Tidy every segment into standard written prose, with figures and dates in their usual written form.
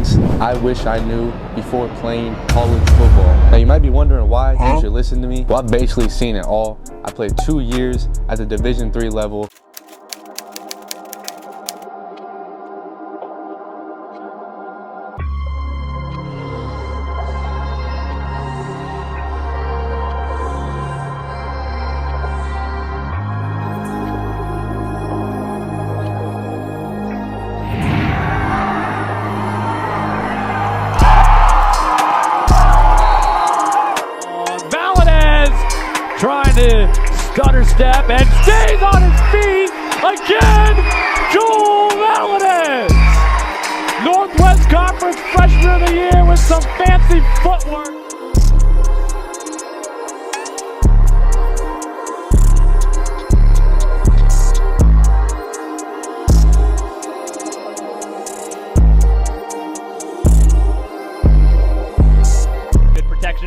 things I wish I knew before playing college football. Now you might be wondering why you should listen to me. Well, I've basically seen it all. I played 2 years at the Division III level. Trying to stutter step and stays on his feet again. Joel Valadez, Northwest Conference Freshman of the Year with some fancy footwork.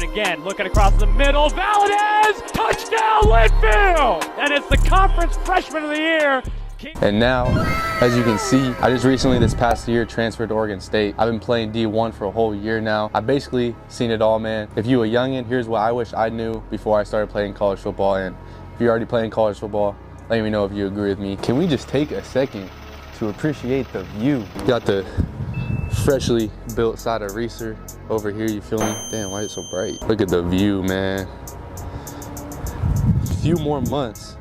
Again, looking across the middle, Valadez, touchdown Linfield! And it's the Conference Freshman of the Year. And now, as you can see, I just recently this past year transferred to Oregon State. I've been playing D1 for a whole year now. I've basically seen it all, man. If you a youngin', here's what I wish I knew before I started playing college football. And if you're already playing college football, let me know if you agree with me. Can we just take a second to appreciate the view? Got the freshly built side of Reeser over here, you feel me? Damn, why is it so bright? Look at the view, man. A few more months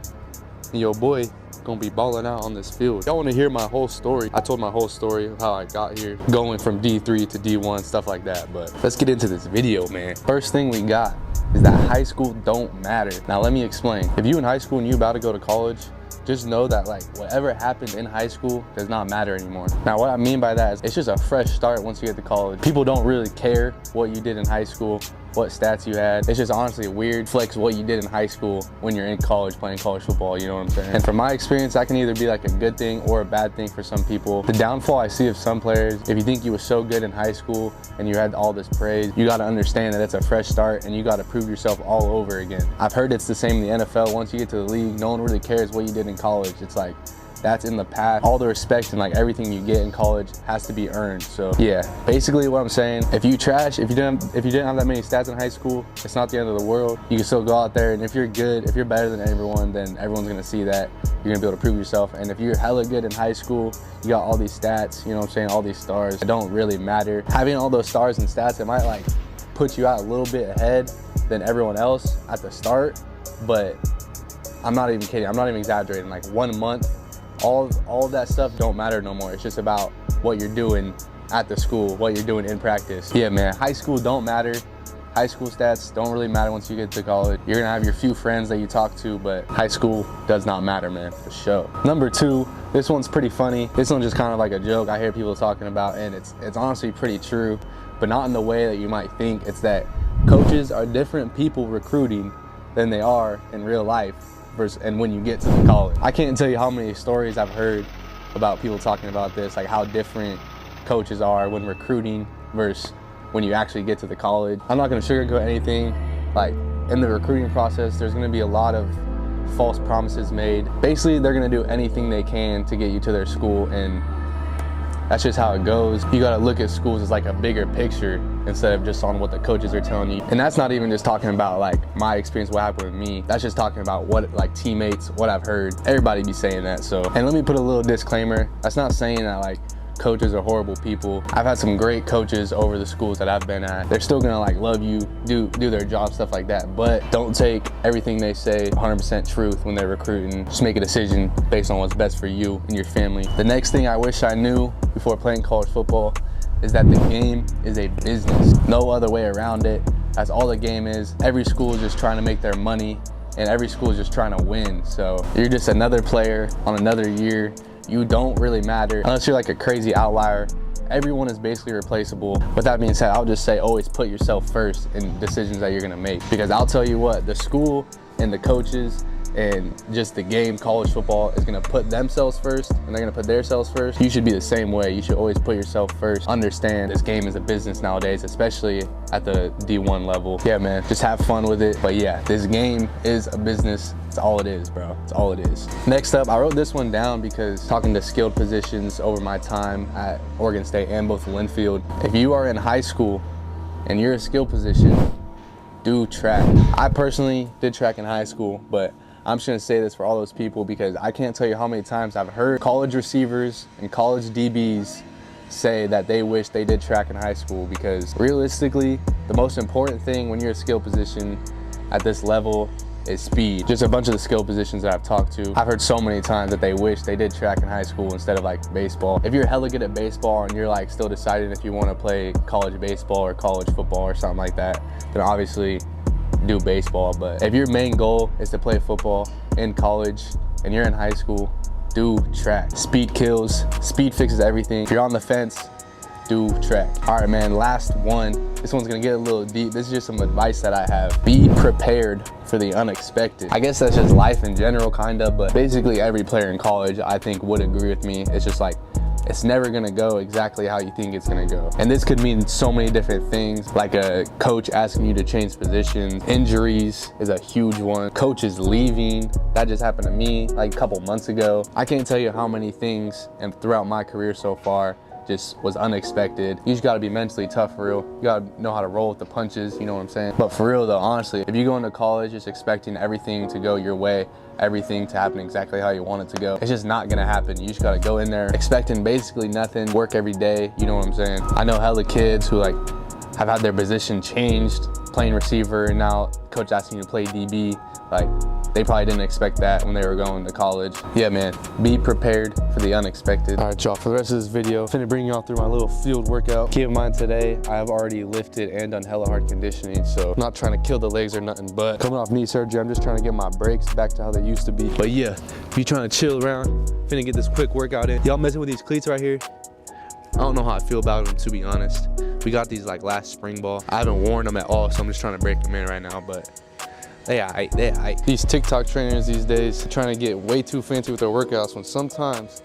and your boy gonna be balling out on this field. Y'all wanna hear my whole story? I told my whole story of how I got here, going from D3 to D1, stuff like that, but let's get into this video, man. First thing we got is that high school don't matter. Now let me explain. If you in high school and you about to go to college, just know that like whatever happened in high school does not matter anymore. Now what I mean by that is it's just a fresh start once you get to college. People don't really care what you did in high school, what stats you had. It's just honestly a weird flex what you did in high school when you're in college playing college football, you know what I'm saying? And from my experience, that can either be like a good thing or a bad thing for some people. The downfall I see of some players, if you think you were so good in high school and you had all this praise, you gotta understand that it's a fresh start and you gotta prove yourself all over again. I've heard it's the same in the NFL. Once you get to the league, no one really cares what you did in college. It's like, that's in the past. All the respect and like everything you get in college has to be earned. So yeah, basically what I'm saying, if you trash, if you didn't have that many stats in high school, it's not the end of the world. You can still go out there, and if you're good, if you're better than everyone, then everyone's gonna see that. You're gonna be able to prove yourself. And if you're hella good in high school, you got all these stats, you know what I'm saying, all these stars, it don't really matter. Having all those stars and stats, it might like put you out a little bit ahead than everyone else at the start, but I'm not even kidding, I'm not even exaggerating. Like 1 month, all of that stuff don't matter no more. It's just about what you're doing at the school, what you're doing in practice. Yeah, man, high school don't matter. High school stats don't really matter once you get to college. You're gonna have your few friends that you talk to, but high school does not matter, man, for sure. Number 2, this one's pretty funny. This one's just kind of like a joke I hear people talking about, and it's honestly pretty true, but not in the way that you might think. It's that coaches are different people recruiting than they are in real life. And when you get to the college. I can't tell you how many stories I've heard about people talking about this, like how different coaches are when recruiting versus when you actually get to the college. I'm not gonna sugarcoat anything. Like in the recruiting process, there's gonna be a lot of false promises made. Basically, they're gonna do anything they can to get you to their school, and that's just how it goes. You gotta look at schools as like a bigger picture instead of just on what the coaches are telling you. And that's not even just talking about like my experience, what happened with me. That's just talking about what like teammates, what I've heard. Everybody be saying that. So, and let me put a little disclaimer. That's not saying that like coaches are horrible people. I've had some great coaches over the schools that I've been at. They're still gonna like love you, do their job, stuff like that. But don't take everything they say 100% truth when they're recruiting. Just make a decision based on what's best for you and your family. The next thing I wish I knew before playing college football is that the game is a business. No other way around it. That's all the game is. Every school is just trying to make their money, and every school is just trying to win. So you're just another player on another year. You don't really matter unless you're like a crazy outlier. Everyone is basically replaceable. With that being said, I'll just say always put yourself first in decisions that you're gonna make, because I'll tell you what, the school and the coaches and just the game, college football, is gonna put themselves first and they're gonna put themselves first, you should be the same way. You should always put yourself first. Understand this game is a business nowadays, especially at the D1 level. Yeah, man, just have fun with it. But yeah, this game is a business. It's all it is, bro. It's all it is. Next up, I wrote this one down because talking to skilled positions over my time at Oregon State and both Linfield, if you are in high school and you're a skill position, do track. I personally did track in high school, but I'm just gonna say this for all those people because I can't tell you how many times I've heard college receivers and college DBs say that they wish they did track in high school, because realistically, the most important thing when you're a skill position at this level is speed. Just a bunch of the skill positions that I've talked to, I've heard so many times that they wish they did track in high school instead of like baseball. If you're hella good at baseball and you're like still deciding if you want to play college baseball or college football or something like that, then obviously do baseball. But if your main goal is to play football in college and you're in high school, do track. Speed kills, speed fixes everything. If you're on the fence, do track. All right, man, last one. This one's gonna get a little deep. This is just some advice that I have. Be prepared for the unexpected. I guess that's just life in general, kind of, but basically every player in college, I think, would agree with me. It's just like, it's never gonna go exactly how you think it's gonna go. And this could mean so many different things, like a coach asking you to change positions. Injuries is a huge one. Coaches leaving, that just happened to me like a couple months ago. I can't tell you how many things and throughout my career so far just was unexpected. You just gotta be mentally tough for real. You gotta know how to roll with the punches, you know what I'm saying? But for real though, honestly, if you go into college just expecting everything to go your way, everything to happen exactly how you want it to go, it's just not gonna happen. You just gotta go in there expecting basically nothing, work every day, you know what I'm saying? I know hella kids who like have had their position changed, playing receiver, and now coach asking you to play DB. Like, they probably didn't expect that when they were going to college. Yeah, man, be prepared for the unexpected. All right, y'all, for the rest of this video, I'm finna bring y'all through my little field workout. Keep in mind today, I've already lifted and done hella hard conditioning, so I'm not trying to kill the legs or nothing, but coming off knee surgery, I'm just trying to get my brakes back to how they used to be. But yeah, if you're trying to chill around, finna get this quick workout in. Y'all messing with these cleats right here? I don't know how I feel about them, to be honest. We got these like last spring ball. I haven't worn them at all, so I'm just trying to break them in right now, but they aight. These TikTok trainers these days trying to get way too fancy with their workouts when sometimes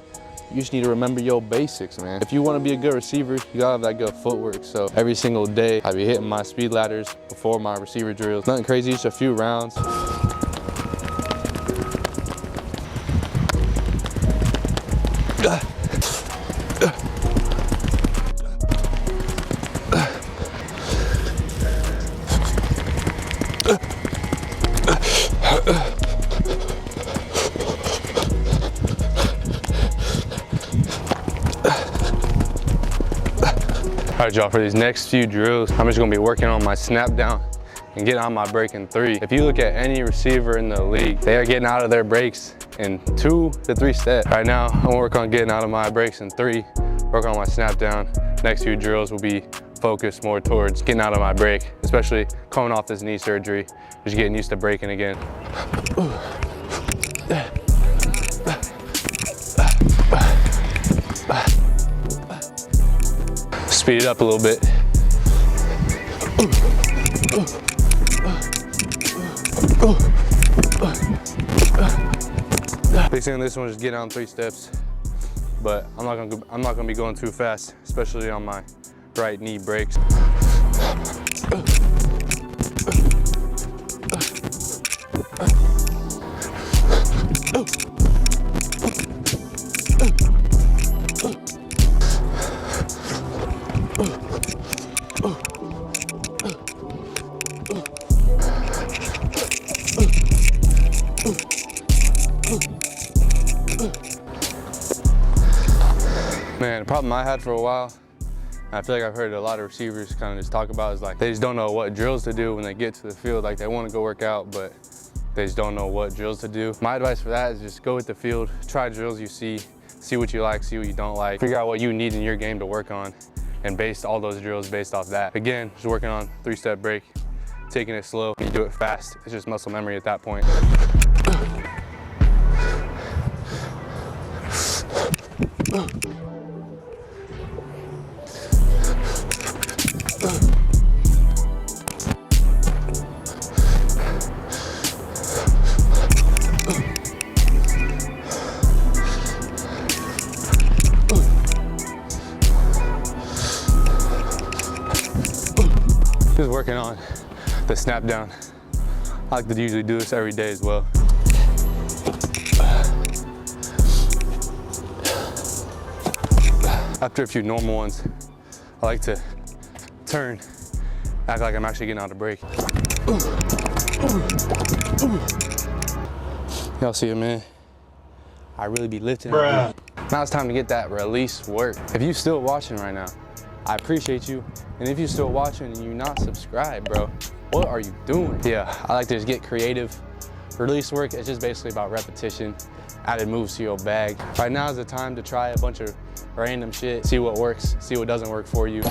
you just need to remember your basics, man. If you want to be a good receiver, you gotta have that good footwork. So every single day, I be hitting my speed ladders before my receiver drills. Nothing crazy, just a few rounds. All right, y'all, for these next few drills, I'm just gonna be working on my snap down and getting on my break in 3. If you look at any receiver in the league, they are getting out of their breaks in 2 to 3 steps. Right now, I'm gonna work on getting out of my breaks in 3, work on my snap down. Next few drills will be focused more towards getting out of my break, especially coming off this knee surgery, just getting used to breaking again. Speed it up a little bit. Big thing on this one is getting on 3 steps, but I'm not gonna be going too fast, especially on my right knee breaks. Man, the problem I had for a while, and I feel like I've heard a lot of receivers kind of just talk about, is like they just don't know what drills to do when they get to the field. Like they want to go work out, but they just don't know what drills to do. My advice for that is just go with the field, try drills you see what you like, see what you don't like, figure out what you need in your game to work on, and base all those drills based off that. Again, just working on 3-step break, taking it slow. You do it fast, it's just muscle memory at that point. Just working on the snap down. I like to usually do this every day as well. After a few normal ones, I like to turn, act like I'm actually getting out of break. Y'all see it, man? I really be lifting. Bruh. Now it's time to get that release work. If you still watching right now, I appreciate you. And if you're still watching and you're not subscribed, bro, what are you doing? Yeah, I like to just get creative. Release work is just basically about repetition, added moves to your bag. Right now is the time to try a bunch of random shit, see what works, see what doesn't work for you.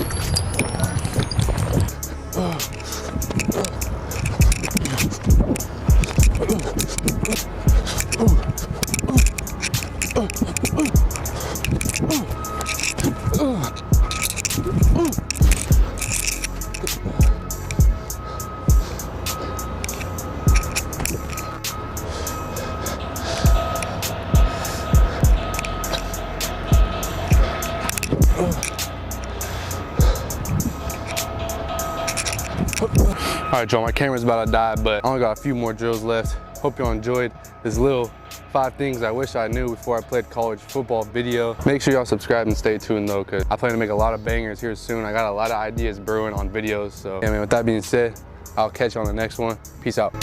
All right, y'all, my camera's about to die, but I only got a few more drills left. Hope y'all enjoyed this little 5 things I wish I knew before I played college football video. Make sure y'all subscribe and stay tuned though, because I plan to make a lot of bangers here soon. I got a lot of ideas brewing on videos. So yeah, man, with that being said, I'll catch you on the next one. Peace out.